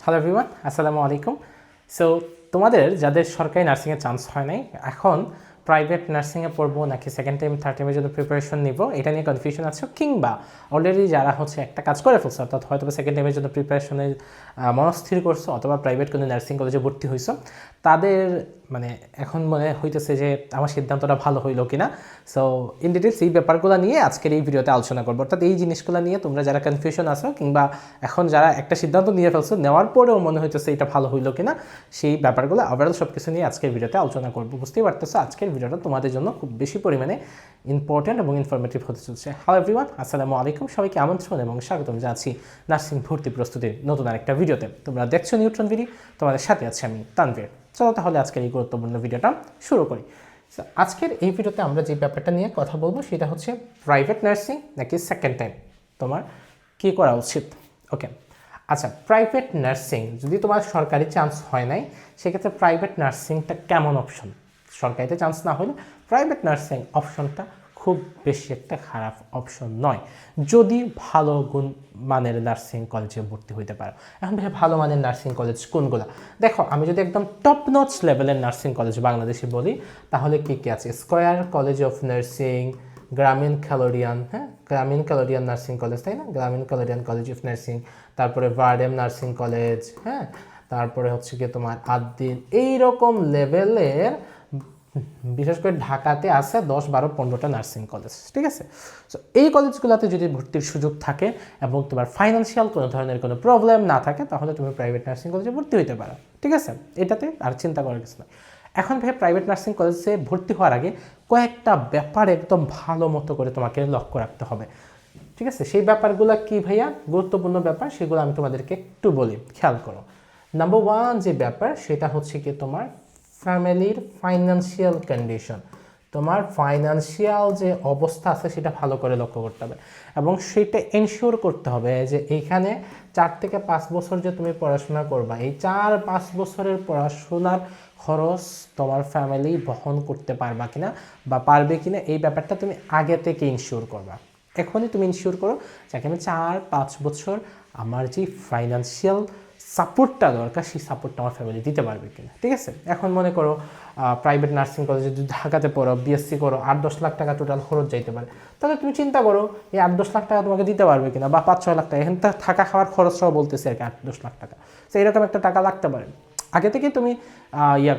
Hello everyone, আসসালামু আলাইকুম। So তোমাদের যাদের সরকারি নার্সিংয়ে চান্স হয় নাই, এখন প্রাইভেট নার্সিংয়ে পড়বো নাকি সেকেন্ড টাইম থার্ড টাইমের জন্য প্রিপারেশন নিব, এটা নিয়ে কনফিউশন আছে, কিংবা অলরেডি যারা একটা কাজ করে ফেলছো, অর্থাৎ হয়তো সেকেন্ড টাইমের জন্য প্রিপারেশনের মনস্থির করছো অথবা প্রাইভেট কোনো নার্সিং কলেজে ভর্তি হয়েছো, তাদের এখন মনে হইতেছে যে আমার সিদ্ধান্তটা ভালো হইলো কিনা। সো ইন ডিটেলস এই ব্যাপারগুলো নিয়ে আজকের এই ভিডিওতে আলোচনা করবো, অর্থাৎ এই জিনিসগুলো নিয়ে তোমরা যারা কনফিউশন আছো কিংবা এখন যারা একটা সিদ্ধান্ত নিয়ে ফেলছো, নেওয়ার পরেও মনে হইতেছে এটা ভালো হইলো কিনা, সেই ব্যাপারগুলো ওভারঅল সব কিছু নিয়ে আজকের ভিডিওতে আলোচনা করবো। বুঝতেই পারতেছো আজকের ভিডিওটা তোমাদের জন্য খুব বেশি পরিমাণে ইম্পর্ট্যান্ট এবং ইনফরমেটিভ হতে চলছে। হ্যালো এভরিওয়ান, আসসালামু আলাইকুম। সবাইকে আমন্ত্রণ এবং স্বাগতম জানাচ্ছি নার্সিং ভর্তি প্রস্তুতির নতুন আরেকটা ভিডিওতে। তোমরা দেখছো নিউট্রন ভিডি, তোমাদের সাথে আছি আমি তানভীর। চলো তাহলে আজকের এই গুরুত্বপূর্ণ ভিডিওটা শুরু করি। আজকের এই ভিডিওতে আমরা যে ব্যাপারটা নিয়ে কথা বলবো সেটা হচ্ছে প্রাইভেট নার্সিং নাকি সেকেন্ড টাইম তোমার কী করা উচিত। ওকে, আচ্ছা, প্রাইভেট নার্সিং যদি তোমার সরকারি চান্স হয় নাই, সেক্ষেত্রে প্রাইভেট নার্সিংটা কেমন অপশন? সরকারিতে চান্স না হলে প্রাইভেট নার্সিং অপশনটা খুব বেশি একটা খারাপ অপশন নয়, যদি ভালো মানের নার্সিং কলেজে ভর্তি হইতে পারো। এখন ভালো মানের নার্সিং কলেজ কোনগুলো? দেখো, আমি যদি একদম টপ নচ লেভেলের নার্সিং কলেজ বাংলাদেশে বলি, তাহলে কী কী আছে? স্কয়ার কলেজ অফ নার্সিং, গ্রামীণ ক্যালোরিয়ান, গ্রামীণ ক্যালোরিয়ান নার্সিং কলেজ, তাই না? গ্রামীণ ক্যালোরিয়ান কলেজ অফ নার্সিং, তারপরে ভার্ডেম নার্সিং কলেজ, তারপরে হচ্ছে কি তোমার আদ্দিন, এইরকম লেভেলের বিশেষ করে ঢাকাতে আছে 10, 12, 15টা নার্সিং কলেজ, ঠিক আছে? সো এই কলেজগুলোতে যদি ভর্তির সুযোগ থাকে এবং তোমার ফাইন্যান্সিয়াল কোনো ধরনের কোনো প্রবলেম না থাকে, তাহলে তুমি প্রাইভেট নার্সিং কলেজে ভর্তি হইতে পারো, ঠিক আছে? এটাতে আর চিন্তা করার কিছু নয়। এখন প্রাইভেট নার্সিং কলেজে ভর্তি হওয়ার আগে কয়েকটা ব্যাপার একদম ভালো মতো করে তোমাকে লক্ষ্য রাখতে হবে, ঠিক আছে? সেই ব্যাপারগুলো কি ভাইয়া? গুরুত্বপূর্ণ ব্যাপার, সেগুলো আমি তোমাদেরকে একটু বলি, খেয়াল করো। নাম্বার 1 যে ব্যাপার, সেটা হচ্ছে কি তোমার ফ্যামিলির ফাইন্যান্সিয়াল কন্ডিশন। তোমার ফাইন্যান্সিয়াল যে অবস্থা আছে সেটা ভালো করে লক্ষ্য করতে হবে এবং সেটা এনশিওর করতে হবে যে এইখানে 4 থেকে 5 বছর যে তুমি পড়াশোনা করবা, এই 4-5 বছরের পড়াশোনার খরচ তোমার ফ্যামিলি বহন করতে পারবা কিনা বা পারবে কিনা, এই ব্যাপারটা তুমি আগে থেকে ইনশিওর করবা। এখনই তুমি ইনশিওর করো যে আমি 4-5 বছর আমার যে ফাইন্যান্সিয়াল সাপোর্টটা দরকার, সেই সাপোর্টটা আমার ফ্যামিলি দিতে পারবে কিনা, ঠিক আছে? এখন মনে করো প্রাইভেট নার্সিং কলেজে যদি ঢাকাতে পড়ো, বিএসসি করো, 8-10 লাখ টাকা টোটাল খরচ যাইতে পারে, তাহলে তুমি চিন্তা করো এই 8-10 লাখ টাকা তোমাকে দিতে পারবে কিনা, বা 5-6 লাখ টাকা, এখান থেকে থাকা খাওয়ার খরচটাও বলতেছে আর কি, 8-10 লাখ টাকা। তো এরকম একটা টাকা লাগতে পারে। আগে থেকে তুমি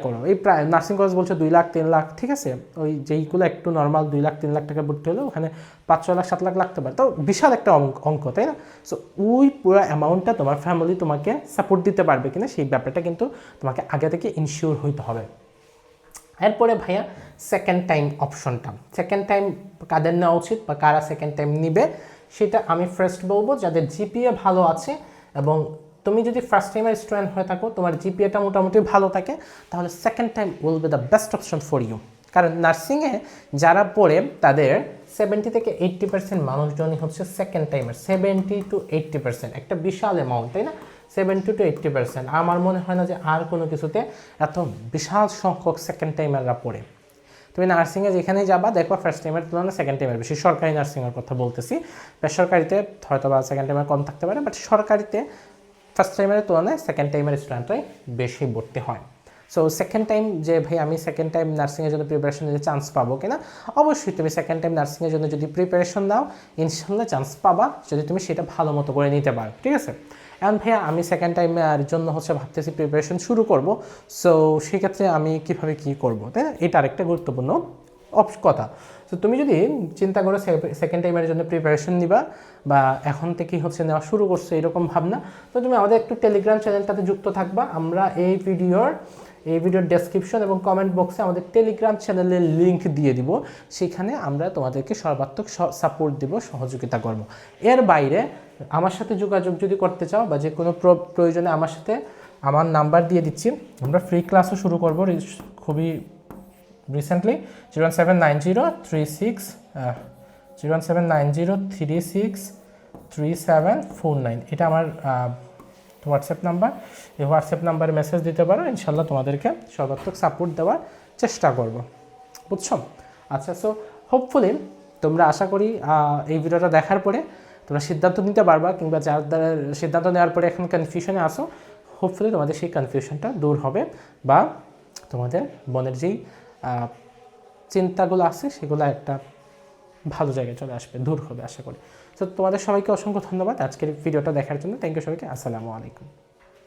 করো। এই প্রায় নার্সিং কলেজ বলছে 2 লাখ 3 লাখ, ঠিক আছে? ওই যেইগুলো একটু নর্মাল 2 লাখ 3 লাখ টাকা ভর্তি হলেও ওখানে 5-6 লাখ 7 লাখ লাগতে পারে, তো বিশাল একটা অঙ্ক, তাই না? সো ওই পুরো অ্যামাউন্টটা তোমার ফ্যামিলি তোমাকে সাপোর্ট দিতে পারবে কিনা, সেই ব্যাপারটা কিন্তু তোমাকে আগে থেকে ইনশিওর হইতে হবে। এরপরে ভাইয়া সেকেন্ড টাইম অপশনটা, সেকেন্ড টাইম কাদের নেওয়া উচিত বা কারা সেকেন্ড টাইম নিবে, সেটা আমি ফার্স্ট বলবো যাদের জিপিএ ভালো আছে। এবং তুমি যদি ফার্স্ট টাইমের স্টুডেন্ট হয়ে থাকো, তোমার জিপিএটা মোটামুটি ভালো থাকে, তাহলে second time will be the best option for you. কারণ নার্সিংয়ে যারা পড়ে তাদের 70 থেকে 80% মানুষজনই হচ্ছে সেকেন্ড টাইমের। 70 to 80% একটা বিশাল অ্যামাউন্ট, তাই না? 70 to 80%। আমার মনে হয় না যে আর কোনো কিছুতে এত বিশাল সংখ্যক সেকেন্ড টাইমাররা পড়ে। তুমি নার্সিংয়ে যেখানেই যাবা দেখবা ফার্স্ট টাইমের তুলনায় সেকেন্ড টাইমের বেশি। সরকারি নার্সিংয়ের কথা বলতেছি, বেসরকারিতে হয়তো বা সেকেন্ড টাইমের কম থাকতে পারে, বাট সরকারিতে ফার্স্ট টাইমের তুলনায় সেকেন্ড টাইমের স্টুডেন্টরাই বেশি ভর্তি হয়। সো সেকেন্ড টাইম যে ভাই আমি সেকেন্ড টাইম নার্সিংয়ের জন্য প্রিপারেশন নিতে চান্স পাবো কিনা, অবশ্যই তুমি সেকেন্ড টাইম নার্সিংয়ের জন্য যদি প্রিপারেশন নাও, ইনশাল্লাহ চান্স পাবা, যদি তুমি সেটা ভালো মতো করে নিতে পারো, ঠিক আছে? এখন ভাইয়া আমি সেকেন্ড টাইমের জন্য ভাবতেছি প্রিপারেশন শুরু করব, সো সেক্ষেত্রে আমি কীভাবে কী করবো, তাই না? এটা আরেকটা গুরুত্বপূর্ণ কথা। তো তুমি যদি চিন্তা করো সেকেন্ড টাইমের জন্য প্রিপারেশন নিবা বা এখন থেকেই নেওয়া শুরু করছো এরকম ভাবনা, তো তুমি আমাদের একটু টেলিগ্রাম চ্যানেলটাতে যুক্ত থাকবা। আমরা এই ভিডিওর ডেসক্রিপশন এবং কমেন্ট বক্সে আমাদের টেলিগ্রাম চ্যানেলের লিঙ্ক দিয়ে দিব, সেখানে আমরা তোমাদেরকে সর্বাত্মক সাপোর্ট দিব, সহযোগিতা করব। এর বাইরে আমার সাথে যোগাযোগ যদি করতে চাও বা যে কোনো প্রয়োজনে আমার নাম্বার দিয়ে দিচ্ছি। আমরা ফ্রি ক্লাসও শুরু করব খুবই রিসেন্টলি। 01790363749, এটা আমার হোয়াটসঅ্যাপ নাম্বার। এই হোয়াটসঅ্যাপ নাম্বারে মেসেজ দিতে পারো, ইনশাল্লাহ তোমাদেরকে সর্বাত্মক সাপোর্ট দেওয়ার চেষ্টা করব, বুঝছো? আচ্ছা, সো হোপফুলি তোমরা আশা করি এই ভিডিওটা দেখার পরে তোমরা সিদ্ধান্ত নিতে পারবা, কিংবা যার দ্বারা সিদ্ধান্ত নেওয়ার পরে এখন কনফিউশনে আসো, হোপফুলি তোমাদের সেই কনফিউশনটা দূর হবে বা তোমাদের মনের যেই চিন্তাগুলো আছে সেগুলো একটা ভালো জায়গায় চলে আসবে, দূর হবে আশা করি। তো তোমাদের সবাইকে অসংখ্য ধন্যবাদ আজকের ভিডিওটা দেখার জন্য। থ্যাংক ইউ সবাইকে। আসসালামু আলাইকুম।